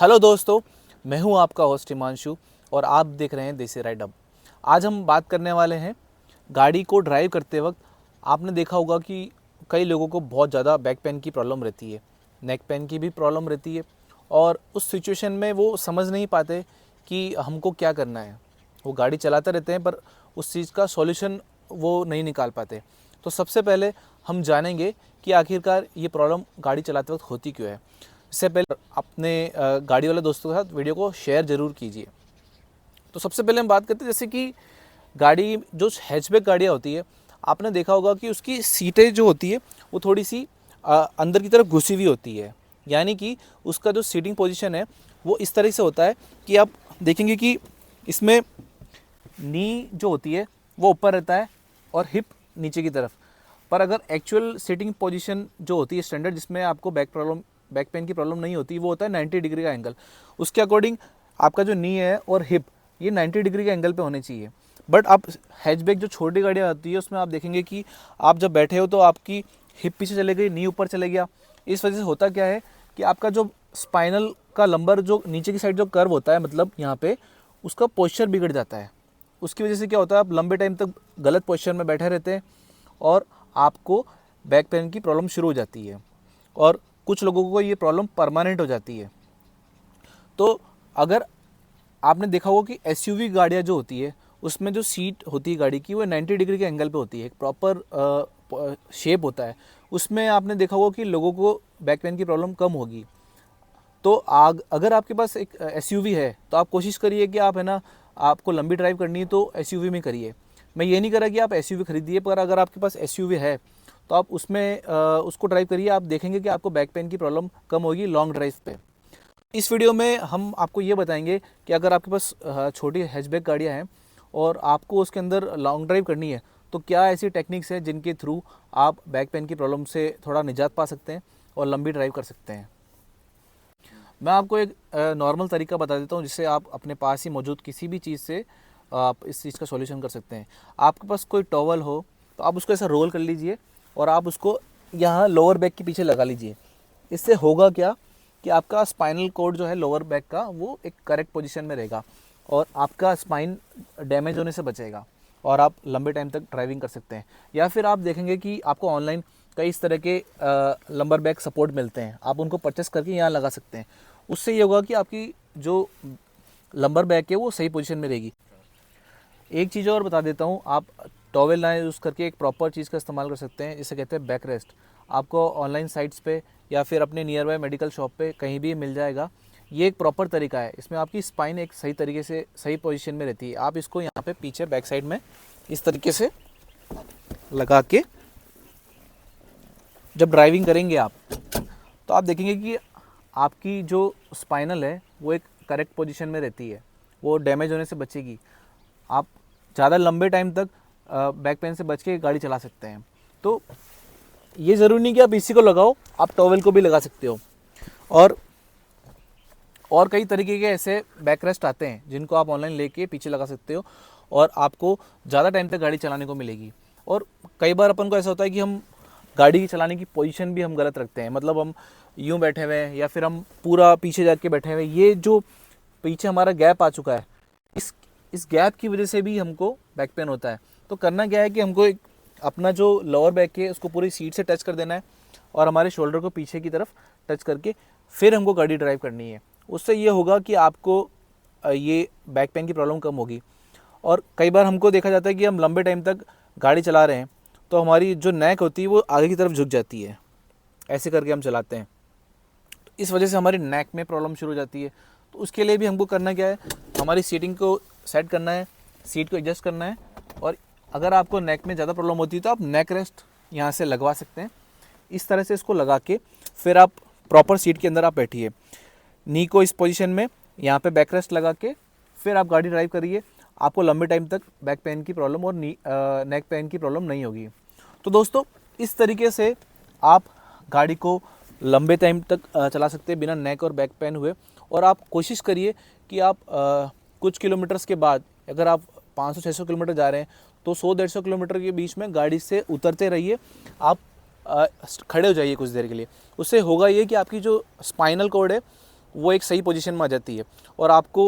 Hello दोस्तों, मैं हूं आपका होस्ट हिमांशु और आप देख रहे हैं देसी राइड अप। आज हम बात करने वाले हैं गाड़ी को ड्राइव करते वक्त। आपने देखा होगा कि कई लोगों को बहुत ज़्यादा बैक पेन की प्रॉब्लम रहती है, नेक पेन की भी प्रॉब्लम रहती है और उस सिचुएशन में वो समझ नहीं पाते कि हमको क्या करना है। वो गाड़ी चलाते रहते हैं पर उस चीज़ का सॉल्यूशन वो नहीं निकाल पाते। तो सबसे पहले हम जानेंगे कि आखिरकार ये प्रॉब्लम गाड़ी चलाते वक्त होती क्यों है। इससे पहले अपने गाड़ी वाले दोस्तों के साथ वीडियो को शेयर ज़रूर कीजिए। तो सबसे पहले हम बात करते हैं जैसे कि गाड़ी जो हैचबैक गाड़ियाँ होती है, आपने देखा होगा कि उसकी सीटें जो होती है वो थोड़ी सी अंदर की तरफ घुसी हुई होती है। यानी कि उसका जो सीटिंग पोजीशन है वो इस तरह से होता है कि आप देखेंगे कि इसमें नी जो होती है वो ऊपर रहता है और हिप नीचे की तरफ। पर अगर एक्चुअल सीटिंग पोजीशन जो होती है स्टैंडर्ड, जिसमें आपको बैक पेन की प्रॉब्लम नहीं होती, वो होता है 90 डिग्री का एंगल। उसके अकॉर्डिंग आपका जो नी है और हिप ये 90 डिग्री के एंगल पे होने चाहिए। बट आप हैचबैक जो छोटी गाड़ियाँ आती है उसमें आप देखेंगे कि आप जब बैठे हो तो आपकी हिप पीछे चले गई, नी ऊपर चले गया। इस वजह से होता क्या है कि आपका जो स्पाइनल का लंबर जो नीचे की साइड जो कर्व होता है, मतलब यहाँ पे उसका पोस्चर बिगड़ जाता है। उसकी वजह से क्या होता है, आप लंबे टाइम तक गलत पोस्चर में बैठे रहते हैं और आपको बैक पेन की प्रॉब्लम शुरू हो जाती है और कुछ लोगों को ये प्रॉब्लम परमानेंट हो जाती है। तो अगर आपने देखा होगा कि एसयूवी गाड़ियाँ जो होती है उसमें जो सीट होती है गाड़ी की वो 90 डिग्री के एंगल पे होती है, एक प्रॉपर शेप होता है। उसमें आपने देखा होगा कि लोगों को बैक पेन की प्रॉब्लम कम होगी। तो अगर आपके पास एक एसयूवी है तो आप कोशिश करिए कि आप है ना, आपको लंबी ड्राइव करनी है तो एसयूवी में करिए। मैं ये नहीं कह रहा कि आप एसयूवी खरीदिए, पर अगर आपके पास एसयूवी है तो आप उसमें उसको ड्राइव करिए। आप देखेंगे कि आपको बैक पेन की प्रॉब्लम कम होगी लॉन्ग ड्राइव पे। इस वीडियो में हम आपको ये बताएंगे कि अगर आपके पास छोटी हैचबैक गाड़ियाँ हैं और आपको उसके अंदर लॉन्ग ड्राइव करनी है तो क्या ऐसी टेक्निक्स हैं जिनके थ्रू आप बैक पेन की प्रॉब्लम से थोड़ा निजात पा सकते हैं और लंबी ड्राइव कर सकते हैं। मैं आपको एक नॉर्मल तरीका बता देता हूँ जिससे आप अपने पास ही मौजूद किसी भी चीज़ से आप इस चीज़ का सॉल्यूशन कर सकते हैं। आपके पास कोई टॉवल हो तो आप उसको ऐसा रोल कर लीजिए और आप उसको यहाँ लोअर बैक के पीछे लगा लीजिए। इससे होगा क्या कि आपका स्पाइनल कोड जो है लोअर बैक का वो एक करेक्ट पोजीशन में रहेगा और आपका स्पाइन डैमेज होने से बचेगा और आप लंबे टाइम तक ड्राइविंग कर सकते हैं। या फिर आप देखेंगे कि आपको ऑनलाइन कई इस तरह के लंबर बैक सपोर्ट मिलते हैं, आप उनको परचेस करके यहाँ लगा सकते हैं। उससे ये होगा कि आपकी जो लंबर बैक है वो सही पोजीशन में रहेगी। एक चीज़ और बता देता हूँ, आप टॉवेल ना यूज़ करके एक प्रॉपर चीज़ का इस्तेमाल कर सकते हैं, जिसे कहते हैं बैक रेस्ट। आपको ऑनलाइन साइट्स पे या फिर अपने नियर बाय मेडिकल शॉप पे कहीं भी मिल जाएगा। ये एक प्रॉपर तरीका है, इसमें आपकी स्पाइन एक सही तरीके से सही पोजीशन में रहती है। आप इसको यहाँ पे पीछे बैक साइड में इस तरीके से लगा के जब ड्राइविंग करेंगे आप, तो आप देखेंगे कि आपकी जो स्पाइनल है वो एक करेक्ट पोजीशन में रहती है, वो डैमेज होने से बचेगी। आप ज़्यादा लंबे टाइम तक बैक पेन से बच के गाड़ी चला सकते हैं। तो ये ज़रूरी नहीं कि आप इसी को लगाओ, आप टॉवेल को भी लगा सकते हो। और कई तरीके के ऐसे बैक रेस्ट आते हैं जिनको आप ऑनलाइन लेके पीछे लगा सकते हो और आपको ज़्यादा टाइम तक गाड़ी चलाने को मिलेगी। और कई बार अपन को ऐसा होता है कि हम गाड़ी चलाने की पोजीशन भी हम गलत रखते हैं, मतलब हम यूँ बैठे हुए हैं या फिर हम पूरा पीछे जाके बैठे हुए हैं। ये जो पीछे हमारा गैप आ चुका है, इस गैप की वजह से भी हमको बैक पेन होता है। तो करना क्या है कि हमको एक अपना जो लोअर बैक है उसको पूरी सीट से टच कर देना है और हमारे शोल्डर को पीछे की तरफ टच करके फिर हमको गाड़ी ड्राइव करनी है। उससे ये होगा कि आपको ये बैक पेन की प्रॉब्लम कम होगी। और कई बार हमको देखा जाता है कि हम लंबे टाइम तक गाड़ी चला रहे हैं तो हमारी जो नेक होती है वो आगे की तरफ झुक जाती है, ऐसे करके हम चलाते हैं। तो इस वजह से हमारी नेक में प्रॉब्लम शुरू हो जाती है। तो उसके लिए भी हमको करना क्या है, हमारी सीटिंग को सेट करना है, सीट को एडजस्ट करना है। और अगर आपको नेक में ज़्यादा प्रॉब्लम होती है तो आप नेक रेस्ट यहाँ से लगवा सकते हैं। इस तरह से इसको लगा के फिर आप प्रॉपर सीट के अंदर आप बैठिए, नी को इस पोजीशन में यहाँ पे बैक रेस्ट लगा के फिर आप गाड़ी ड्राइव करिए। आपको लंबे टाइम तक बैक पेन की प्रॉब्लम और नेक पेन की प्रॉब्लम नहीं होगी। तो दोस्तों, इस तरीके से आप गाड़ी को लंबे टाइम तक चला सकते हैं बिना नेक और बैक पेन हुए। और आप कोशिश करिए कि आप कुछ किलोमीटर्स के बाद, अगर आप 500-600 किलोमीटर जा रहे हैं तो 100-150 किलोमीटर के बीच में गाड़ी से उतरते रहिए। आप खड़े हो जाइए कुछ देर के लिए। उससे होगा ये कि आपकी जो स्पाइनल कॉर्ड है वो एक सही पोजीशन में आ जाती है और आपको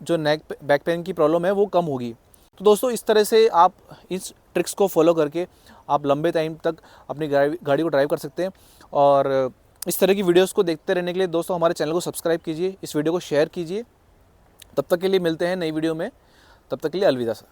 जो बैक पेन की प्रॉब्लम है वो कम होगी। तो दोस्तों इस तरह से आप इस ट्रिक्स को फॉलो करके आप लंबे टाइम तक अपनी गाड़ी को ड्राइव कर सकते हैं। और इस तरह की वीडियोस को देखते रहने के लिए दोस्तों हमारे चैनल को सब्सक्राइब कीजिए, इस वीडियो को शेयर कीजिए। तब तक के लिए मिलते हैं नई वीडियो में, तब तक के लिए अलविदा सर।